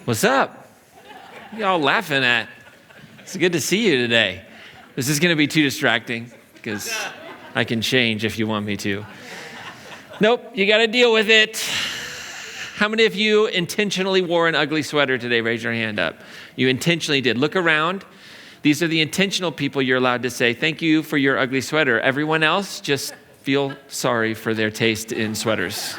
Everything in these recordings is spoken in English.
What's up? What y'all laughing at? It's good to see you today. Is this going to be too distracting? Because I can change if you want me to. Nope, you got to deal with it. How many of you intentionally wore an ugly sweater today? Raise your hand up. You intentionally did. Look around. These are the intentional people you're allowed to say, thank you for your ugly sweater. Everyone else, just feel sorry for their taste in sweaters.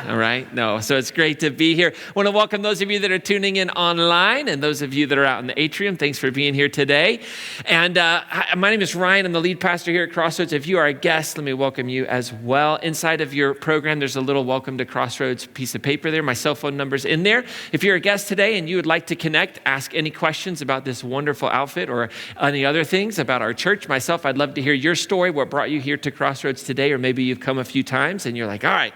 All right? No, so it's great to be here. I want to welcome those of you that are tuning in online and those of you that are out in the atrium. Thanks for being here today. And my name is Ryan. I'm the lead pastor here at Crossroads. If you are a guest, let me welcome you as well. Inside of your program, there's a little welcome to Crossroads piece of paper there. My cell phone number's in there. If you're a guest today and you would like to connect, ask any questions about this wonderful outfit or any other things about our church, myself, I'd love to hear your story, what brought you here to Crossroads today, or maybe you've come a few times and you're like, all right,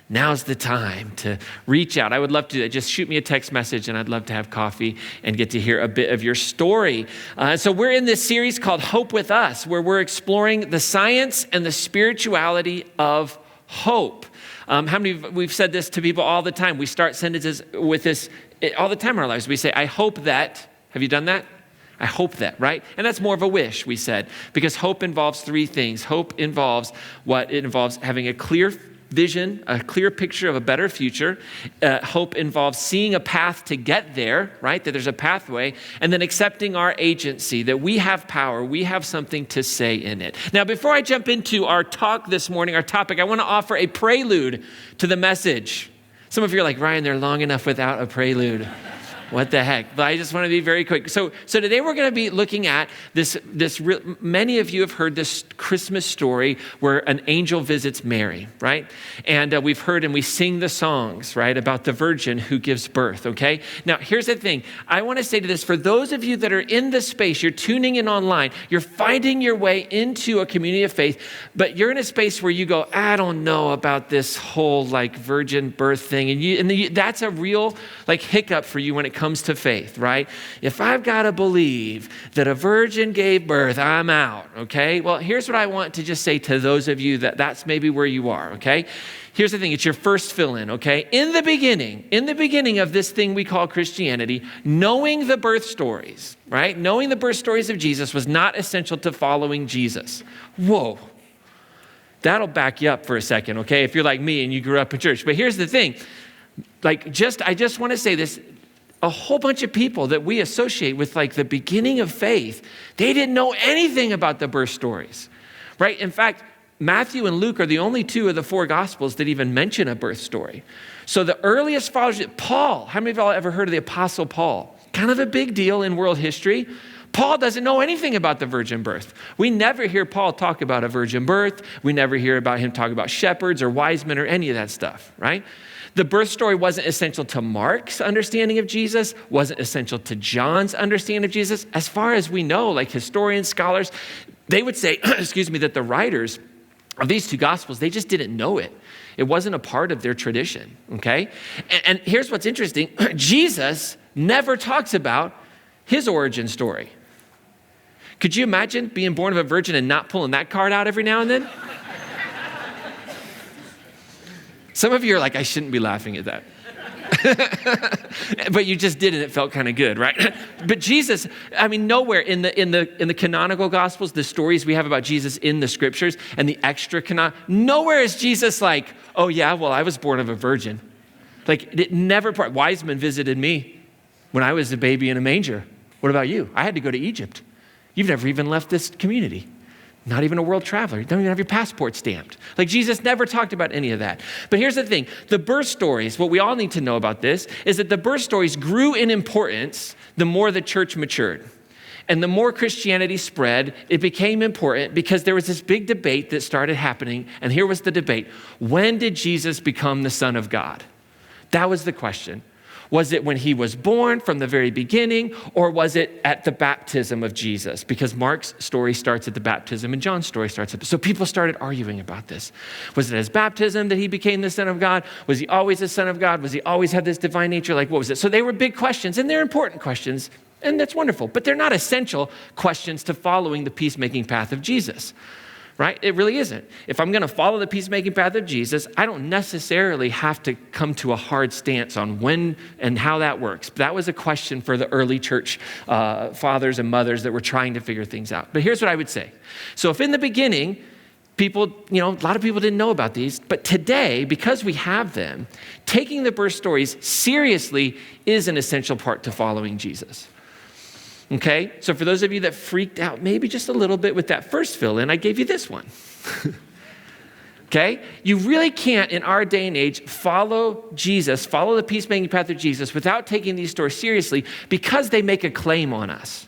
now's the time to reach out. I would love to do that. Just shoot me a text message and I'd love to have coffee and get to hear a bit of your story. So we're in this series called Hope with Us, where we're exploring the science and the spirituality of hope. How many, we've said this to people all the time. We start sentences with this all the time in our lives. We say, I hope that. Have you done that? I hope that, right? And that's more of a wish, we said, because hope involves three things. Hope involves it involves having a clear vision, a clear picture of a better future. Hope involves seeing a path to get there, right? That there's a pathway, and then accepting our agency, that we have power, we have something to say in it. Now, before I jump into our talk this morning, our topic, I want to offer a prelude to the message. Some of you are like, Ryan, they're long enough without a prelude. What the heck? But I just want to be very quick. So today we're going to be looking at this. Many of you have heard this Christmas story where an angel visits Mary, right? And we've heard and we sing the songs, right, about the virgin who gives birth, okay? Now, here's the thing. I want to say to this, for those of you that are in this space, you're tuning in online, you're finding your way into a community of faith, but you're in a space where you go, I don't know about this whole like virgin birth thing. And that's a real like hiccup for you when it comes to faith, right? If I've got to believe that a virgin gave birth, I'm out, okay? Well, here's what I want to just say to those of you that's maybe where you are, okay? Here's the thing, it's your first fill-in, okay? In the beginning of this thing we call Christianity, knowing the birth stories, right? Knowing the birth stories of Jesus was not essential to following Jesus. Whoa. That'll back you up for a second, okay? If you're like me and you grew up in church. But here's the thing, I just want to say this, a whole bunch of people that we associate with like the beginning of faith, they didn't know anything about the birth stories, right? In fact, Matthew and Luke are the only two of the four gospels that even mention a birth story. So the earliest followers, Paul, how many of y'all ever heard of the Apostle Paul? Kind of a big deal in world history. Paul doesn't know anything about the virgin birth. We never hear Paul talk about a virgin birth. We never hear about him talk about shepherds or wise men or any of that stuff, right? The birth story wasn't essential to Mark's understanding of Jesus, wasn't essential to John's understanding of Jesus. As far as we know, like historians, scholars, they would say, that the writers of these two gospels, they just didn't know it. It wasn't a part of their tradition, okay? And here's what's interesting. Jesus never talks about his origin story. Could you imagine being born of a virgin and not pulling that card out every now and then? Some of you are like, I shouldn't be laughing at that. But you just did, and it felt kind of good, right? But Jesus, nowhere in the canonical gospels, the stories we have about Jesus in the scriptures and the extra canon, nowhere is Jesus like, oh yeah, well, I was born of a virgin. Like it never, wise men visited me when I was a baby in a manger. What about you? I had to go to Egypt. You've never even left this community. Not even a world traveler. You don't even have your passport stamped. Like Jesus never talked about any of that. But here's the thing. The birth stories, what we all need to know about this is that the birth stories grew in importance the more the church matured. And the more Christianity spread, it became important because there was this big debate that started happening. And here was the debate. When did Jesus become the Son of God? That was the question. Was it when he was born from the very beginning, or was it at the baptism of Jesus? Because Mark's story starts at the baptism and John's story starts at, so people started arguing about this. Was it at his baptism that he became the Son of God? Was he always the Son of God? Was he always had this divine nature? Like, what was it? So they were big questions, and they're important questions, and that's wonderful, but they're not essential questions to following the peacemaking path of Jesus. right? It really isn't. If I'm going to follow the peacemaking path of Jesus, I don't necessarily have to come to a hard stance on when and how that works. That was a question for the early church fathers and mothers that were trying to figure things out. But here's what I would say. So if in the beginning, people, a lot of people didn't know about these, but today, because we have them, taking the birth stories seriously is an essential part to following Jesus. Okay, so for those of you that freaked out maybe just a little bit with that first fill-in, I gave you this one. Okay, you really can't in our day and age follow Jesus, follow the peacemaking path of Jesus without taking these stories seriously because they make a claim on us.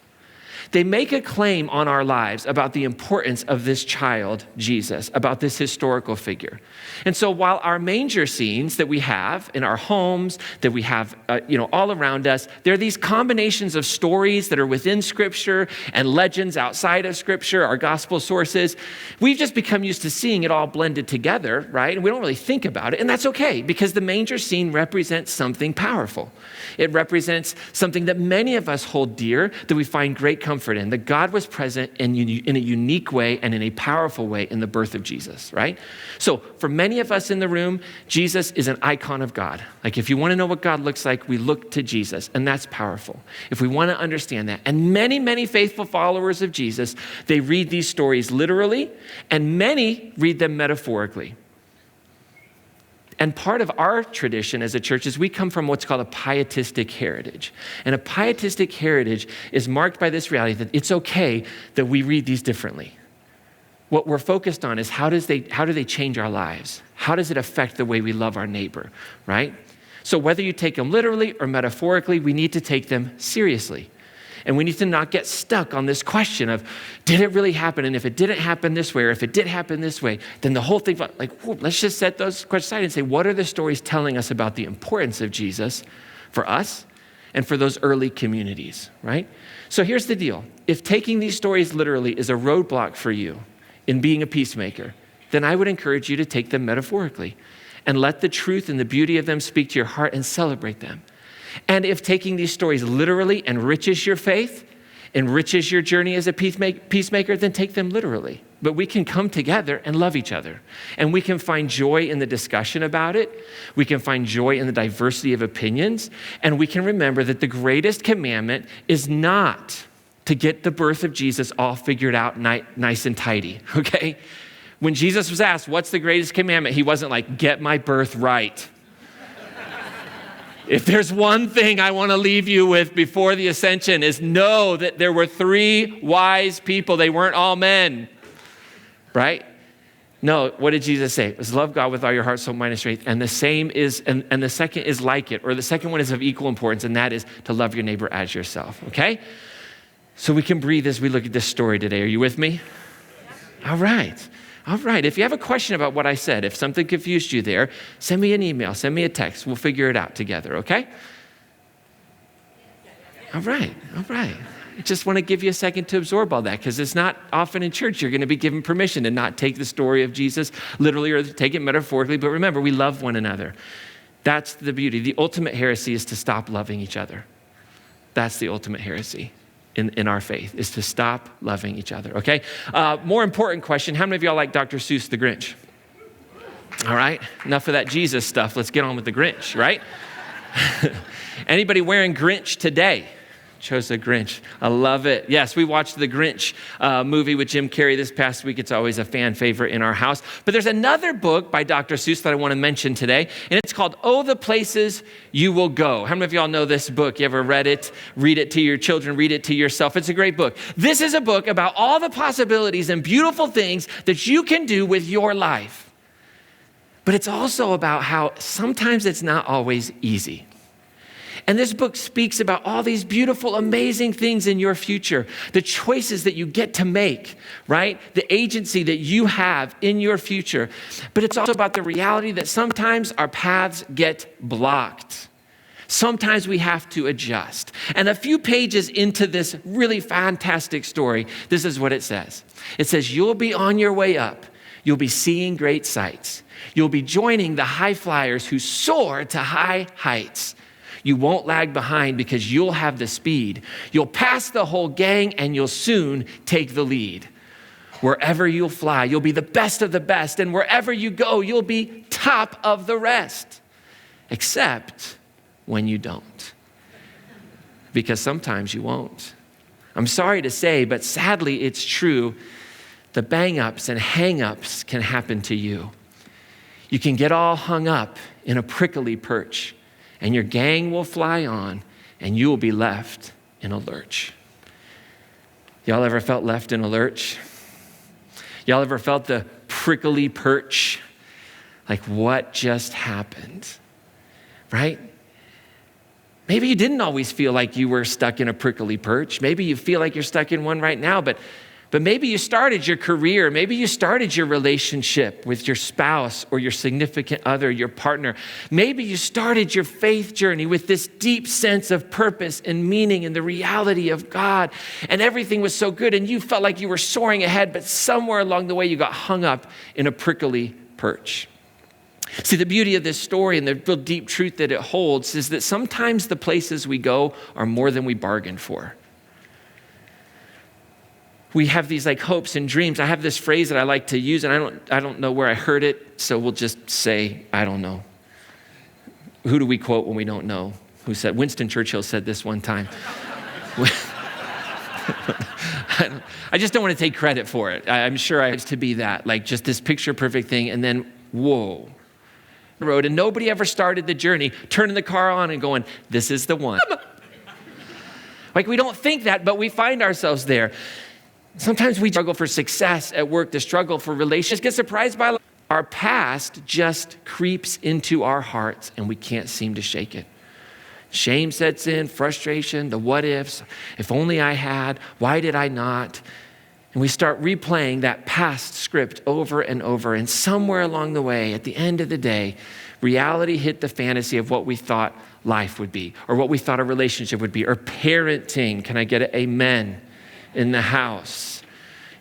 They make a claim on our lives about the importance of this child, Jesus, about this historical figure. And so while our manger scenes that we have in our homes, that we have all around us, there are these combinations of stories that are within Scripture and legends outside of Scripture, our gospel sources. We've just become used to seeing it all blended together, right? And we don't really think about it. And that's okay, because the manger scene represents something powerful. It represents something that many of us hold dear, that we find great comfort in, that God was present in a unique way and in a powerful way in the birth of Jesus, right? So for many of us in the room, Jesus is an icon of God. Like if you want to know what God looks like, we look to Jesus, and that's powerful. If we want to understand that, and many, many faithful followers of Jesus, they read these stories literally, and many read them metaphorically. And part of our tradition as a church is we come from what's called a pietistic heritage. And a pietistic heritage is marked by this reality that it's okay that we read these differently. What we're focused on is how do they change our lives? How does it affect the way we love our neighbor, right? So whether you take them literally or metaphorically, we need to take them seriously. And we need to not get stuck on this question of, did it really happen? And if it didn't happen this way, or if it did happen this way, then the whole thing, let's just set those questions aside and say, what are the stories telling us about the importance of Jesus for us and for those early communities, right? So here's the deal. If taking these stories literally is a roadblock for you in being a peacemaker, then I would encourage you to take them metaphorically and let the truth and the beauty of them speak to your heart and celebrate them. And if taking these stories literally enriches your faith, enriches your journey as a peacemaker, then take them literally. But we can come together and love each other. And we can find joy in the discussion about it. We can find joy in the diversity of opinions. And we can remember that the greatest commandment is not to get the birth of Jesus all figured out nice and tidy, okay? When Jesus was asked, what's the greatest commandment? He wasn't like, get my birth right. If there's one thing I want to leave you with before the ascension is know that there were 3 wise people. They weren't all men, right? No, what did Jesus say? It was love God with all your heart, soul, mind, and strength. And the same is, and the second is like it, or the second one is of equal importance, and that is to love your neighbor as yourself, okay? So we can breathe as we look at this story today. Are you with me? All right. All right, if you have a question about what I said, if something confused you there, send me an email, send me a text. We'll figure it out together, okay? All right. I just want to give you a second to absorb all that because it's not often in church you're going to be given permission to not take the story of Jesus literally or take it metaphorically. But remember, we love one another. That's the beauty. The ultimate heresy is to stop loving each other. That's the ultimate heresy. In our faith, is to stop loving each other, okay? More important question, how many of y'all like Dr. Seuss the Grinch? All right, enough of that Jesus stuff. Let's get on with the Grinch, right? Anybody wearing Grinch today? Chose the Grinch. I love it. Yes, we watched the Grinch movie with Jim Carrey this past week. It's always a fan favorite in our house. But there's another book by Dr. Seuss that I want to mention today, and it's called Oh, the Places You Will Go. How many of y'all know this book? You ever read it? Read it to your children, read it to yourself. It's a great book. This is a book about all the possibilities and beautiful things that you can do with your life. But it's also about how sometimes it's not always easy. And this book speaks about all these beautiful, amazing things in your future, the choices that you get to make, right? The agency that you have in your future. But it's also about the reality that sometimes our paths get blocked. Sometimes we have to adjust. And a few pages into this really fantastic story, this is what it says. It says, you'll be on your way up. You'll be seeing great sights. You'll be joining the high flyers who soar to high heights. You won't lag behind because you'll have the speed. You'll pass the whole gang and you'll soon take the lead. Wherever you'll fly, you'll be the best of the best. And wherever you go, you'll be top of the rest. Except when you don't. Because sometimes you won't. I'm sorry to say, but sadly it's true. The bang-ups and hang-ups can happen to you. You can get all hung up in a prickly perch, and your gang will fly on, and you will be left in a lurch. Y'all ever felt left in a lurch? Y'all ever felt the prickly perch? Like, what just happened? Right? Maybe you didn't always feel like you were stuck in a prickly perch. Maybe you feel like you're stuck in one right now, but maybe you started your career. Maybe you started your relationship with your spouse or your significant other, your partner. Maybe you started your faith journey with this deep sense of purpose and meaning and the reality of God. And everything was so good and you felt like you were soaring ahead, but somewhere along the way you got hung up in a prickly perch. See, the beauty of this story and the real deep truth that it holds is that sometimes the places we go are more than we bargained for. We have these like hopes and dreams. I have this phrase that I like to use, and I don't know where I heard it, so we'll just say, I don't know. Who do we quote when we don't know? Who said? Winston Churchill said this one time. I just don't want to take credit for it. I'm sure I used to be that, like just this picture perfect thing, and then, whoa. Road, and nobody ever started the journey, turning the car on and going, this is the one. Like we don't think that, but we find ourselves there. Sometimes we struggle for success at work, the struggle for relationships, get surprised by our past just creeps into our hearts and we can't seem to shake it. Shame sets in, frustration, the what ifs, if only I had, why did I not? And we start replaying that past script over and over. And somewhere along the way, at the end of the day, reality hit the fantasy of what we thought life would be, or what we thought a relationship would be, or parenting. Can I get an amen in the house?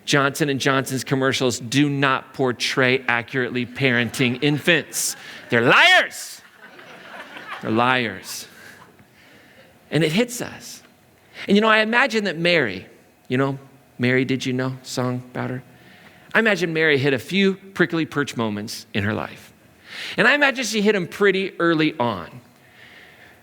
Johnson & Johnson's commercials do not portray accurately parenting infants. They're liars. They're liars. And it hits us. And I imagine that Mary, Mary, did you know? Song about her. I imagine Mary hit a few prickly perch moments in her life. And I imagine she hit them pretty early on.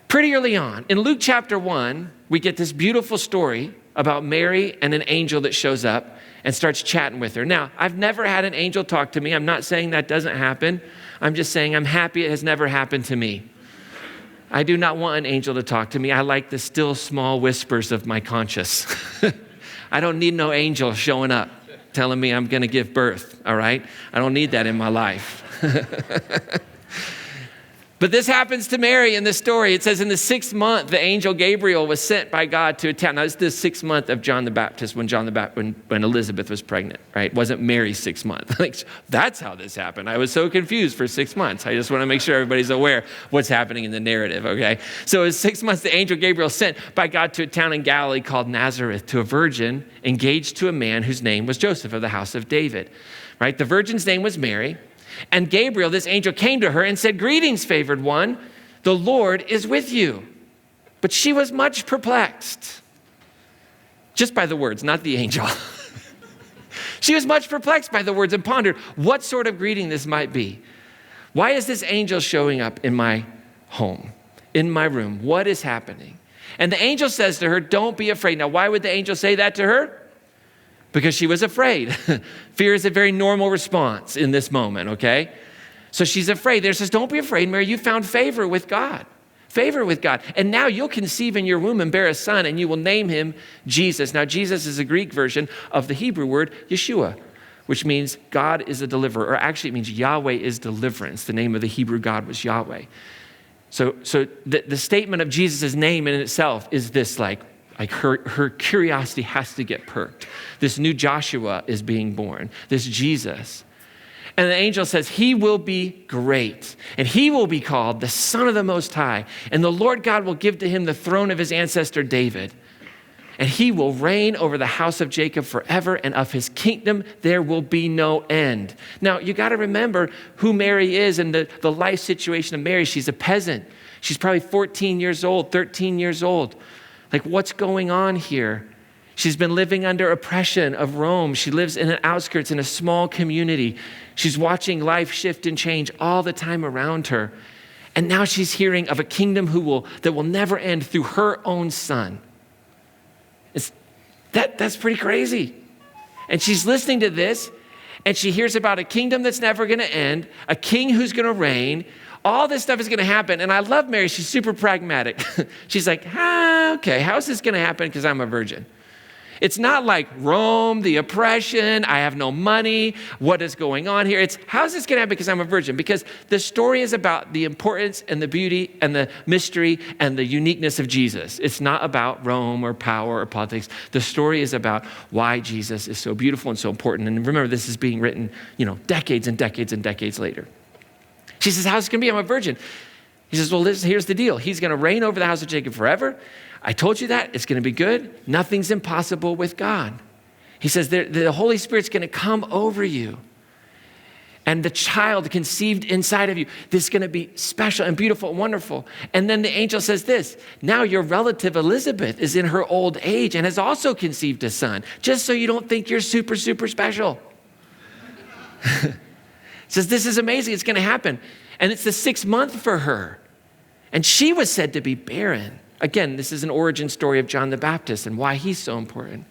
Pretty early on. In Luke chapter 1, we get this beautiful story about Mary and an angel that shows up and starts chatting with her. Now, I've never had an angel talk to me. I'm not saying that doesn't happen. I'm just saying I'm happy it has never happened to me. I do not want an angel to talk to me. I like the still small whispers of my conscience. I don't need no angel showing up telling me I'm going to give birth, all right? I don't need that in my life. But this happens to Mary in this story. It says in the 6th month, the angel Gabriel was sent by God to a town. Now, it's the 6th month of John the Baptist when Elizabeth was pregnant, right? It wasn't Mary's 6th month. Like, that's how this happened. I was so confused for 6 months. I just want to make sure everybody's aware what's happening in the narrative, okay? So it was 6 months, the angel Gabriel sent by God to a town in Galilee called Nazareth to a virgin engaged to a man whose name was Joseph of the house of David, right? The virgin's name was Mary. And Gabriel, this angel, came to her and said, "Greetings, favored one, the Lord is with you." But she was much perplexed. Just by the words, not the angel. She was much perplexed by the words and pondered what sort of greeting this might be. Why is this angel showing up in my home, in my room? What is happening? And the angel says to her, "Don't be afraid." Now, why would the angel say that to her? Because she was afraid. Fear is a very normal response in this moment, okay? So she's afraid. There says, "Don't be afraid, Mary. You found favor with God." Favor with God. And now you'll conceive in your womb and bear a son, and you will name him Jesus. Now, Jesus is a Greek version of the Hebrew word Yeshua, which means God is a deliverer, or actually it means Yahweh is deliverance. The name of the Hebrew God was Yahweh. So the statement of Jesus' name in itself is this like her curiosity has to get perked. This new Joshua is being born, this Jesus. And the angel says, "He will be great, and he will be called the Son of the Most High. And the Lord God will give to him the throne of his ancestor David. And he will reign over the house of Jacob forever, and of his kingdom there will be no end." Now, you got to remember who Mary is and the life situation of Mary. She's a peasant. She's probably 14 years old, 13 years old. Like, what's going on here? She's been living under oppression of Rome. She lives in the outskirts in a small community. She's watching life shift and change all the time around her. And now she's hearing of a kingdom that will never end through her own son. That's pretty crazy. And she's listening to this, and she hears about a kingdom that's never going to end, a king who's going to reign. All this stuff is going to happen. And I love Mary. She's super pragmatic. She's like, okay, how's this going to happen? Because I'm a virgin. It's not like Rome, the oppression, I have no money, what is going on here? It's how's this going to happen because I'm a virgin? Because the story is about the importance and the beauty and the mystery and the uniqueness of Jesus. It's not about Rome or power or politics. The story is about why Jesus is so beautiful and so important. And remember, this is being written, decades and decades and decades later. She says, how's it going to be? I'm a virgin. He says, well, here's the deal. He's going to reign over the house of Jacob forever. I told you that. It's going to be good. Nothing's impossible with God. He says the Holy Spirit's going to come over you. And the child conceived inside of you, this is going to be special and beautiful and wonderful. And then the angel says this, now your relative Elizabeth is in her old age and has also conceived a son, just so you don't think you're super, super special. Says this is amazing. It's going to happen. And it's the 6th month for her. And she was said to be barren. Again, this is an origin story of John the Baptist and why he's so important.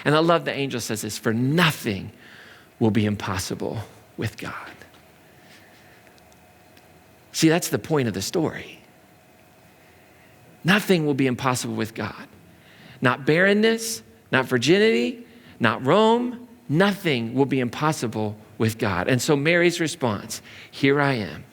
And I love the angel says this, for nothing will be impossible with God. See, that's the point of the story. Nothing will be impossible with God. Not barrenness, not virginity, not Rome. Nothing will be impossible with God. And so Mary's response, here I am.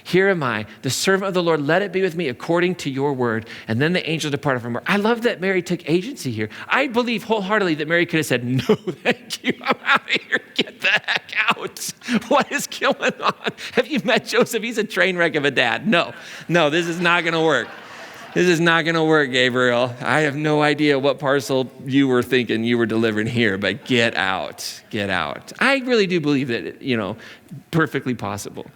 Here am I, the servant of the Lord, let it be with me according to your word. And then the angel departed from her. I love that Mary took agency here. I believe wholeheartedly that Mary could have said, no, thank you, I'm out of here, get the heck out. What is going on? Have you met Joseph? He's a train wreck of a dad. No, this is not gonna work. This is not gonna work, Gabriel. I have no idea what parcel you were thinking you were delivering here, but get out. I really do believe that, perfectly possible.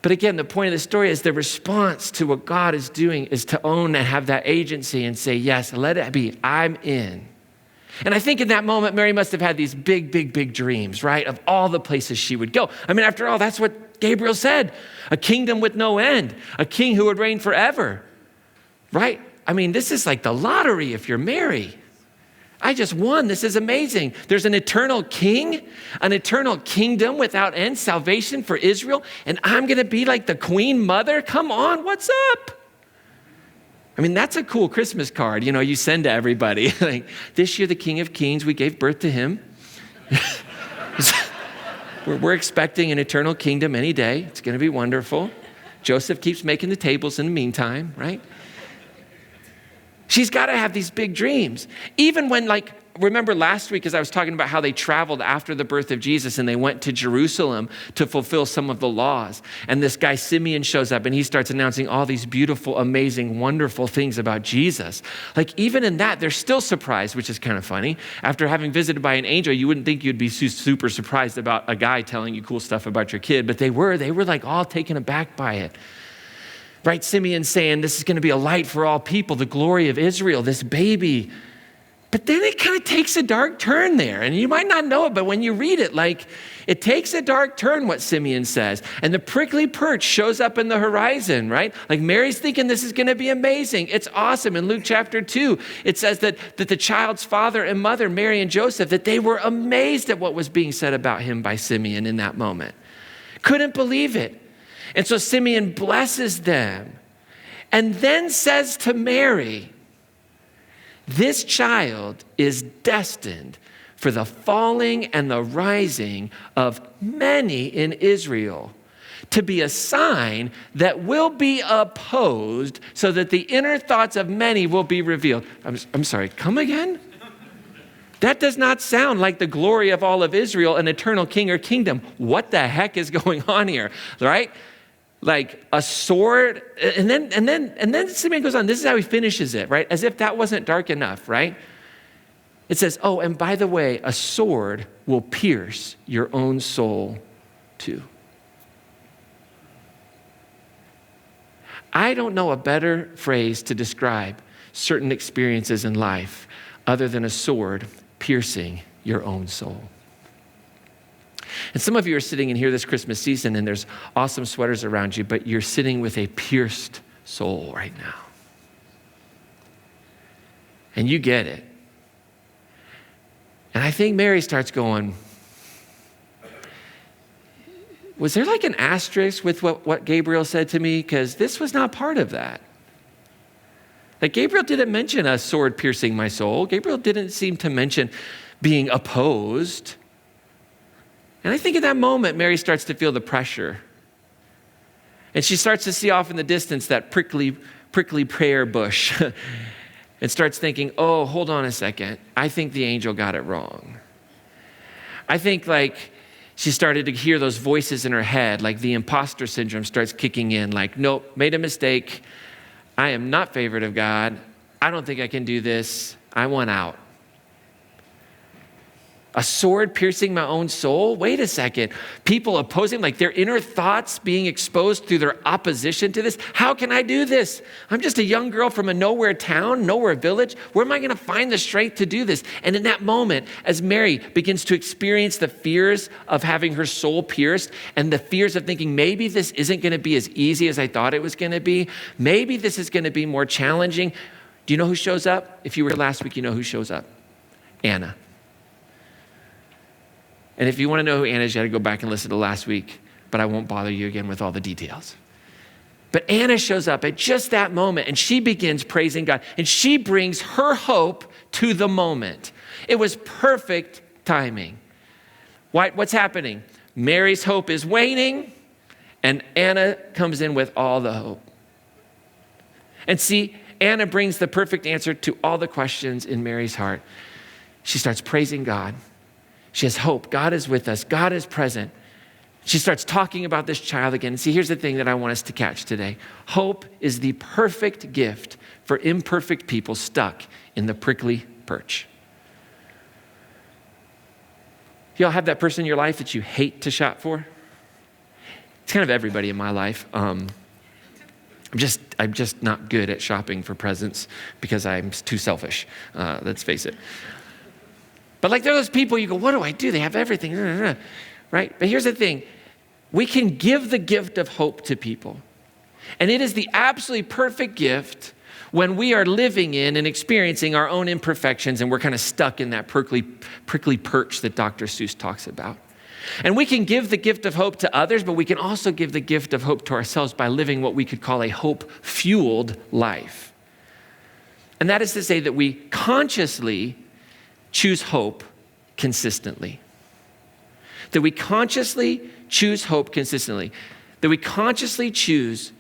But again, the point of the story is the response to what God is doing is to own and have that agency and say, yes, let it be, I'm in. And I think in that moment, Mary must have had these big, big, big dreams, right? Of all the places she would go. I mean, after all, that's what Gabriel said. A kingdom with no end, a king who would reign forever, right? I mean, this is like the lottery if you're Mary. I just won. This is amazing. There's an eternal king, an eternal kingdom without end, salvation for Israel, and I'm going to be like the queen mother? Come on, what's up? I mean, that's a cool Christmas card, you send to everybody. Like, this year, the King of Kings, we gave birth to him. We're expecting an eternal kingdom any day. It's going to be wonderful. Joseph keeps making the tables in the meantime, right? She's got to have these big dreams. Even when, remember last week as I was talking about how they traveled after the birth of Jesus and they went to Jerusalem to fulfill some of the laws. And this guy Simeon shows up and he starts announcing all these beautiful, amazing, wonderful things about Jesus. Even in that, they're still surprised, which is kind of funny. After having visited by an angel, you wouldn't think you'd be super surprised about a guy telling you cool stuff about your kid, but they were all taken aback by it. Right, Simeon saying this is going to be a light for all people, the glory of Israel, this baby. But then it kind of takes a dark turn there. And you might not know it, but when you read it, it takes a dark turn, what Simeon says. And the prickly perch shows up in the horizon, right? Mary's thinking this is going to be amazing. It's awesome. In Luke chapter 2, it says that the child's father and mother, Mary and Joseph, that they were amazed at what was being said about him by Simeon in that moment. Couldn't believe it. And so Simeon blesses them and then says to Mary, this child is destined for the falling and the rising of many in Israel, to be a sign that will be opposed so that the inner thoughts of many will be revealed. I'm sorry, come again? That does not sound like the glory of all of Israel, an eternal king or kingdom. What the heck is going on here, right? A sword, and then Simeon goes on. This is how he finishes it, right? As if that wasn't dark enough, right? It says, oh, and by the way, a sword will pierce your own soul too. I don't know a better phrase to describe certain experiences in life other than a sword piercing your own soul. And some of you are sitting in here this Christmas season and there's awesome sweaters around you, but you're sitting with a pierced soul right now. And you get it. And I think Mary starts going, was there like an asterisk with what Gabriel said to me? Because this was not part of that. Like Gabriel didn't mention a sword piercing my soul. Gabriel didn't seem to mention being opposed. And I think in that moment, Mary starts to feel the pressure. And she starts to see off in the distance that prickly prayer bush and starts thinking, oh, hold on a second. I think the angel got it wrong. I think she started to hear those voices in her head, like the imposter syndrome starts kicking in, like, nope, made a mistake. I am not favored of God. I don't think I can do this. I want out. A sword piercing my own soul? Wait a second. People opposing, like their inner thoughts being exposed through their opposition to this. How can I do this? I'm just a young girl from a nowhere town, nowhere village. Where am I going to find the strength to do this? And in that moment, as Mary begins to experience the fears of having her soul pierced and the fears of thinking, maybe this isn't going to be as easy as I thought it was going to be. Maybe this is going to be more challenging. Do you know who shows up? If you were here last week, you know who shows up. Anna. And if you want to know who Anna is, you got to go back and listen to last week, but I won't bother you again with all the details. But Anna shows up at just that moment and she begins praising God and she brings her hope to the moment. It was perfect timing. What's happening? Mary's hope is waning and Anna comes in with all the hope. And see, Anna brings the perfect answer to all the questions in Mary's heart. She starts praising God. She has hope. God is with us. God is present. She starts talking about this child again. And see, here's the thing that I want us to catch today. Hope is the perfect gift for imperfect people stuck in the prickly perch. Y'all have that person in your life that you hate to shop for? It's kind of everybody in my life. I'm just not good at shopping for presents because I'm too selfish. Let's face it. But there are those people you go, what do I do? They have everything, right? But here's the thing. We can give the gift of hope to people. And it is the absolutely perfect gift when we are living in and experiencing our own imperfections and we're kind of stuck in that prickly perch that Dr. Seuss talks about. And we can give the gift of hope to others, but we can also give the gift of hope to ourselves by living what we could call a hope-fueled life. And that is to say that we consciously choose hope consistently. That we consciously choose hope consistently. That we consciously choose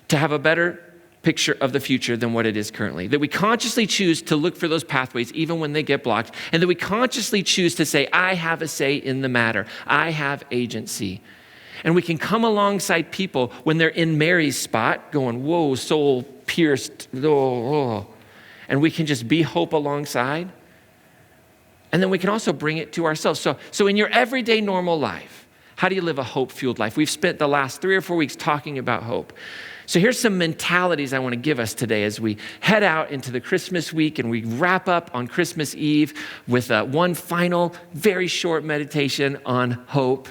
to have a better picture of the future than what it is currently. That we consciously choose to look for those pathways even when they get blocked. And that we consciously choose to say, I have a say in the matter. I have agency. And we can come alongside people when they're in Mary's spot going, whoa, soul pierced. Oh. And we can just be hope alongside. And then we can also bring it to ourselves. So in your everyday normal life, how do you live a hope-fueled life? We've spent the last 3 or 4 weeks talking about hope. So here's some mentalities I want to give us today as we head out into the Christmas week and we wrap up on Christmas Eve with one final, very short meditation on hope.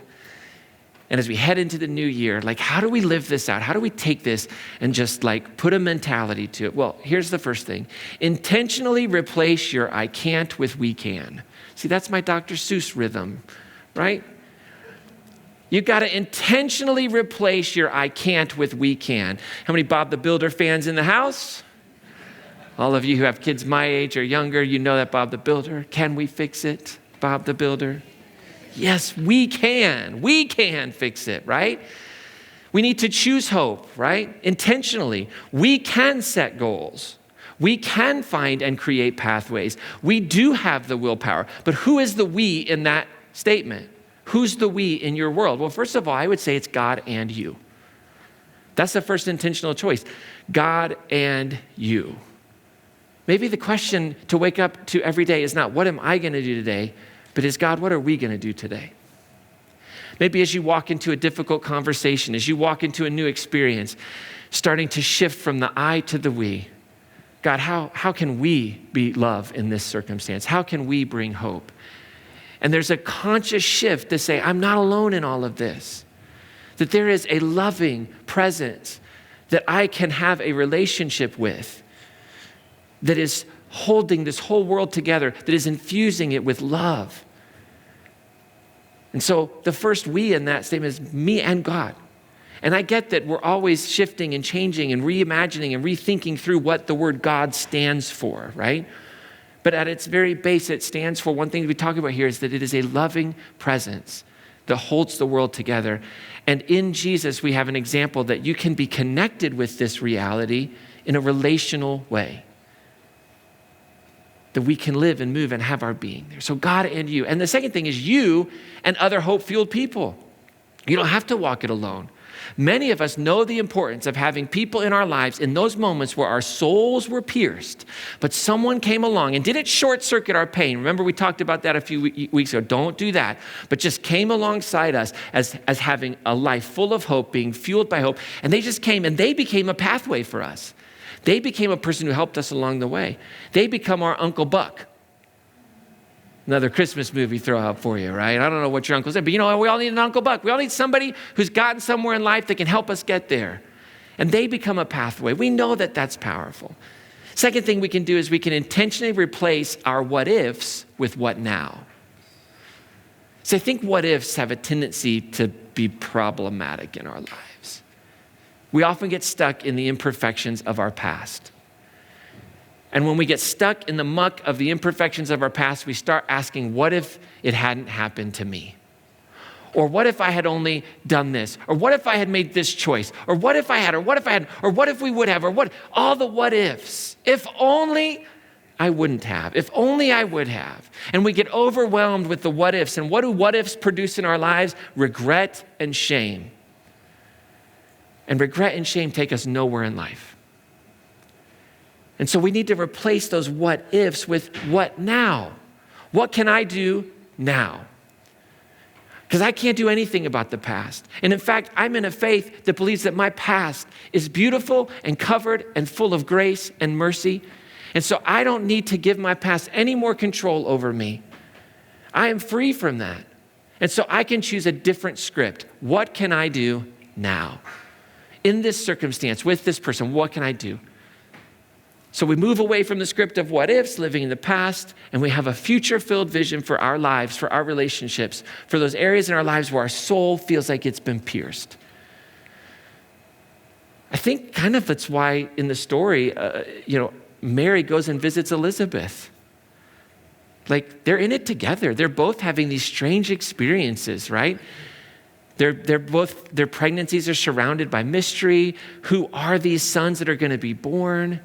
And as we head into the new year, how do we live this out? How do we take this and just put a mentality to it? Well, here's the first thing. Intentionally replace your I can't with we can. See, that's my Dr. Seuss rhythm, right? You got to intentionally replace your I can't with we can. How many Bob the Builder fans in the house? All of you who have kids my age or younger, you know that Bob the Builder. Can we fix it, Bob the Builder? Yes, we can. We can fix it, right? We need to choose hope, right? Intentionally. We can set goals. We can find and create pathways. We do have the willpower. But who is the we in that statement? Who's the we in your world? Well, first of all, I would say it's God and you. That's the first intentional choice. God and you. Maybe the question to wake up to every day is not, what am I going to do today? But is God, what are we going to do today? Maybe as you walk into a difficult conversation, as you walk into a new experience, starting to shift from the I to the we. God, how can we be love in this circumstance? How can we bring hope? And there's a conscious shift to say, I'm not alone in all of this. That there is a loving presence that I can have a relationship with that is holding this whole world together, that is infusing it with love. And so the first we in that statement is me and God. And I get that we're always shifting and changing and reimagining and rethinking through what the word God stands for, right? But at its very base, it stands for one thing we talk about here is that it is a loving presence that holds the world together. And in Jesus, we have an example that you can be connected with this reality in a relational way. That we can live and move and have our being there. So God and you. And the second thing is you and other hope-fueled people. You don't have to walk it alone. Many of us know the importance of having people in our lives in those moments where our souls were pierced, but someone came along and didn't short circuit our pain. Remember, we talked about that a few weeks ago. Don't do that, but just came alongside us as having a life full of hope, being fueled by hope. And they just came and they became a pathway for us. They became a person who helped us along the way. They become our Uncle Buck. Another Christmas movie throw out for you, right? I don't know what your uncle said, but you know, we all need an Uncle Buck. We all need somebody who's gotten somewhere in life that can help us get there. And they become a pathway. We know that that's powerful. Second thing we can do is we can intentionally replace our what ifs with what now. So I think what ifs have a tendency to be problematic in our lives. We often get stuck in the imperfections of our past. And when we get stuck in the muck of the imperfections of our past, we start asking, what if it hadn't happened to me? Or what if I had only done this? Or what if I had made this choice? Or what if I had, or what if I had, or what if we would have, or what, all the what ifs. If only I wouldn't have, if only I would have. And we get overwhelmed with the what ifs. And what do what ifs produce in our lives? Regret and shame. And regret and shame take us nowhere in life. And so we need to replace those what ifs with what now? What can I do now? Because I can't do anything about the past. And in fact, I'm in a faith that believes that my past is beautiful and covered and full of grace and mercy. And so I don't need to give my past any more control over me. I am free from that. And so I can choose a different script. What can I do now? In this circumstance, with this person, what can I do? So we move away from the script of what ifs, living in the past, and we have a future-filled vision for our lives, for our relationships, for those areas in our lives where our soul feels like it's been pierced. I think kind of that's why in the story, Mary goes and visits Elizabeth. Like they're in it together. They're both having these strange experiences, right? They're both, their pregnancies are surrounded by mystery. Who are these sons that are going to be born?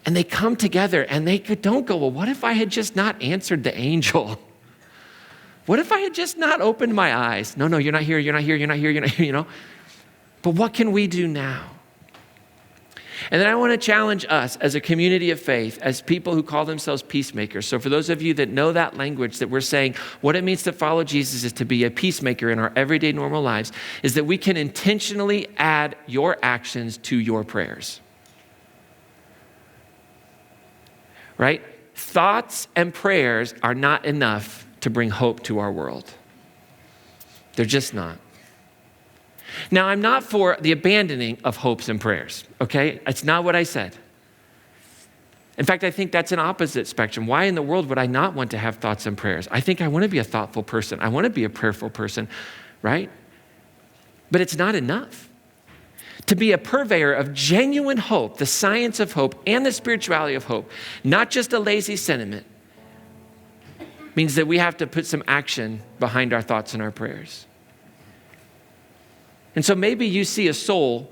And they come together and they don't go, well, what if I had just not answered the angel? What if I had just not opened my eyes? No, you're not here, you're not here, you're not here, you're not here, you know? But what can we do now? And then I want to challenge us as a community of faith, as people who call themselves peacemakers. So for those of you that know that language, that we're saying what it means to follow Jesus is to be a peacemaker in our everyday normal lives, is that we can intentionally add your actions to your prayers. Right? Thoughts and prayers are not enough to bring hope to our world. They're just not. Now, I'm not for the abandoning of hopes and prayers, okay? It's not what I said. In fact, I think that's an opposite spectrum. Why in the world would I not want to have thoughts and prayers? I think I want to be a thoughtful person. I want to be a prayerful person, right? But it's not enough. To be a purveyor of genuine hope, the science of hope and the spirituality of hope, not just a lazy sentiment, means that we have to put some action behind our thoughts and our prayers. And so maybe you see a sword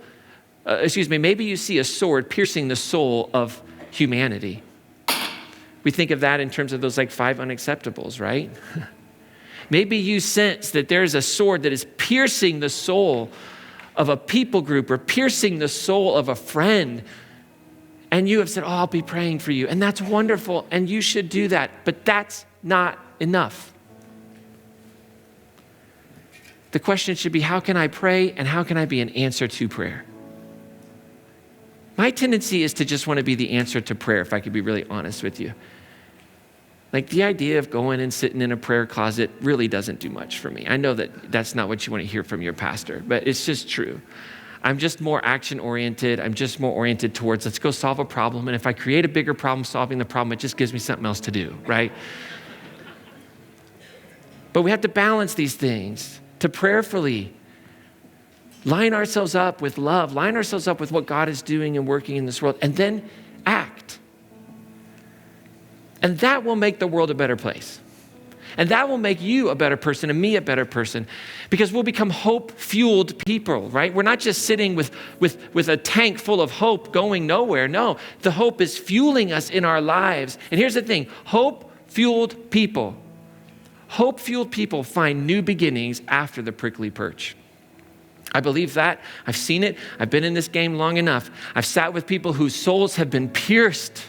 piercing the soul of humanity. We think of that in terms of those like 5 unacceptables, right? Maybe you sense that there's a sword that is piercing the soul of a people group or piercing the soul of a friend. And you have said, I'll be praying for you. And that's wonderful. And you should do that. But that's not enough. The question should be, how can I pray and how can I be an answer to prayer? My tendency is to just want to be the answer to prayer, if I could be really honest with you. Like the idea of going and sitting in a prayer closet really doesn't do much for me. I know that that's not what you want to hear from your pastor, but it's just true. I'm just more action-oriented. I'm just more oriented towards, let's go solve a problem. And if I create a bigger problem solving the problem, it just gives me something else to do, right? But we have to balance these things to prayerfully line ourselves up with love, line ourselves up with what God is doing and working in this world, and then act. And that will make the world a better place. And that will make you a better person and me a better person, because we'll become hope-fueled people, right? We're not just sitting with a tank full of hope going nowhere. No, the hope is fueling us in our lives. And here's the thing, hope-fueled people find new beginnings after the prickly perch. I believe that. I've seen it. I've been in this game long enough. I've sat with people whose souls have been pierced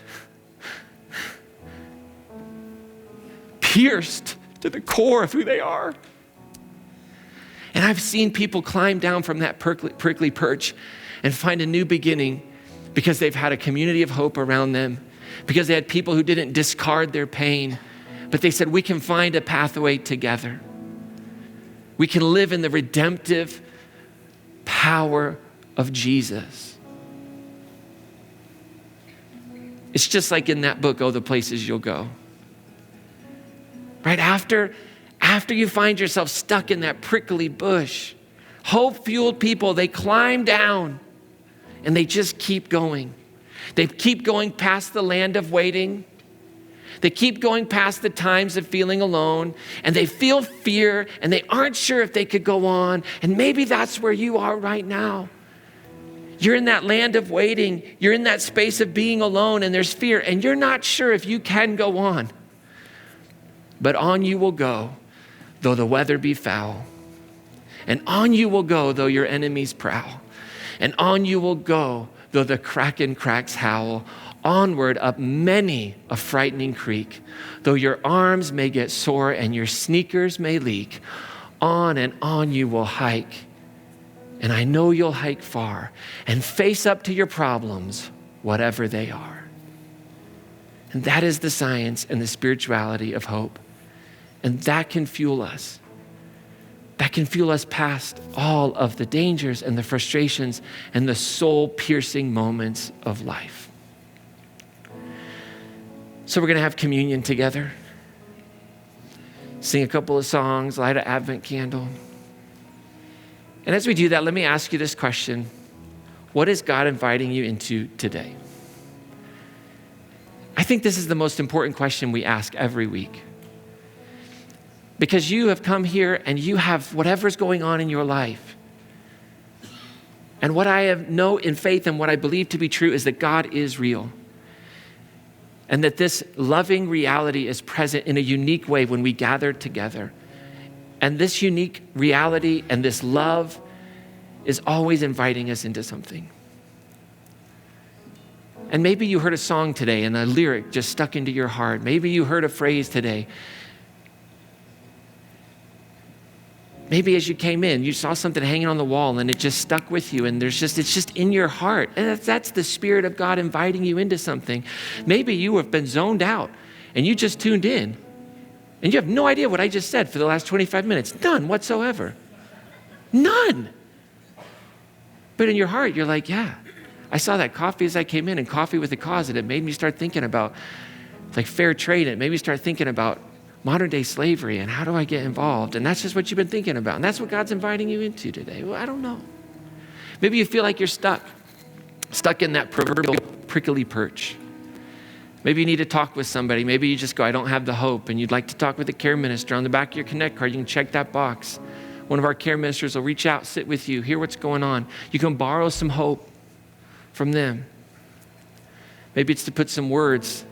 to the core of who they are. And I've seen people climb down from that prickly perch and find a new beginning because they've had a community of hope around them, because they had people who didn't discard their pain, but they said, we can find a pathway together. We can live in the redemptive power of Jesus. It's just like in that book, Oh, the Places You'll Go. Right after you find yourself stuck in that prickly bush, hope-fueled people, they climb down and they just keep going. They keep going past the land of waiting. They keep going past the times of feeling alone, and they feel fear and they aren't sure if they could go on. And maybe that's where you are right now. You're in that land of waiting. You're in that space of being alone, and there's fear, and you're not sure if you can go on. But on you will go, though the weather be foul. And on you will go, though your enemies prowl. And on you will go, though the kraken cracks howl. Onward up many a frightening creek, though your arms may get sore and your sneakers may leak. On and on you will hike. And I know you'll hike far and face up to your problems, whatever they are. And that is the science and the spirituality of hope. And that can fuel us. That can fuel us past all of the dangers and the frustrations and the soul-piercing moments of life. So we're going to have communion together, sing a couple of songs, light an Advent candle. And as we do that, let me ask you this question. What is God inviting you into today? I think this is the most important question we ask every week. Because you have come here and you have whatever's going on in your life. And what I know in faith and what I believe to be true is that God is real. And that this loving reality is present in a unique way when we gather together. And this unique reality and this love is always inviting us into something. And maybe you heard a song today and a lyric just stuck into your heart. Maybe you heard a phrase today. Maybe as you came in, you saw something hanging on the wall and it just stuck with you, and it's just in your heart. And that's the Spirit of God inviting you into something. Maybe you have been zoned out and you just tuned in and you have no idea what I just said for the last 25 minutes. None whatsoever. None. But in your heart, you're like, yeah, I saw that coffee as I came in, and coffee with a cause, and it made me start thinking about like fair trade. And it made me start thinking about modern day slavery and how do I get involved? And that's just what you've been thinking about. And that's what God's inviting you into today. Well, I don't know. Maybe you feel like you're stuck in that proverbial prickly perch. Maybe you need to talk with somebody. Maybe you just go, I don't have the hope, and you'd like to talk with a care minister. On the back of your Connect card, you can check that box. One of our care ministers will reach out, sit with you, hear what's going on. You can borrow some hope from them. Maybe it's to put some words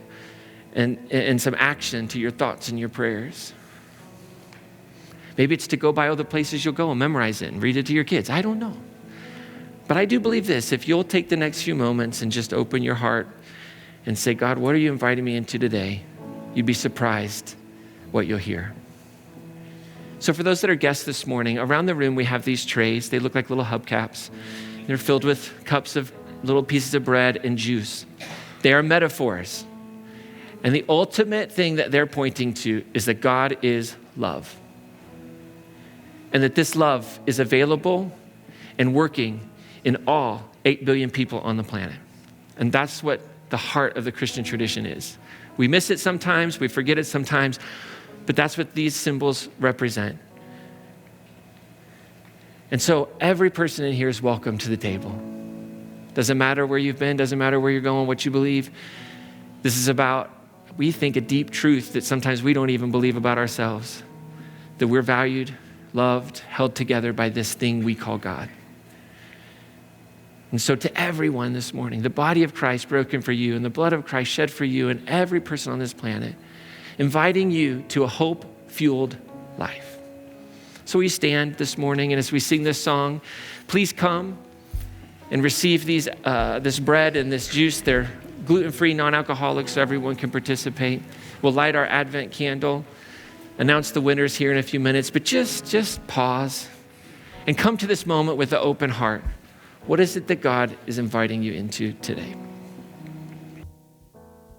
and some action to your thoughts and your prayers. Maybe it's to go by all the places you'll go and memorize it and read it to your kids. I don't know. But I do believe this. If you'll take the next few moments and just open your heart and say, God, what are you inviting me into today? You'd be surprised what you'll hear. So for those that are guests this morning, around the room we have these trays. They look like little hubcaps. They're filled with cups of little pieces of bread and juice. They are metaphors. And the ultimate thing that they're pointing to is that God is love. And that this love is available and working in all 8 billion people on the planet. And that's what the heart of the Christian tradition is. We miss it sometimes, we forget it sometimes, but that's what these symbols represent. And so every person in here is welcome to the table. Doesn't matter where you've been, doesn't matter where you're going, what you believe. This is about, we think, a deep truth that sometimes we don't even believe about ourselves, that we're valued, loved, held together by this thing we call God. And so to everyone this morning, the body of Christ broken for you and the blood of Christ shed for you and every person on this planet, inviting you to a hope-fueled life. So we stand this morning, and as we sing this song, please come and receive this bread and this juice. They're gluten-free, non-alcoholic, so everyone can participate. We'll light our Advent candle, announce the winners here in a few minutes, but just pause and come to this moment with an open heart. What is it that God is inviting you into today?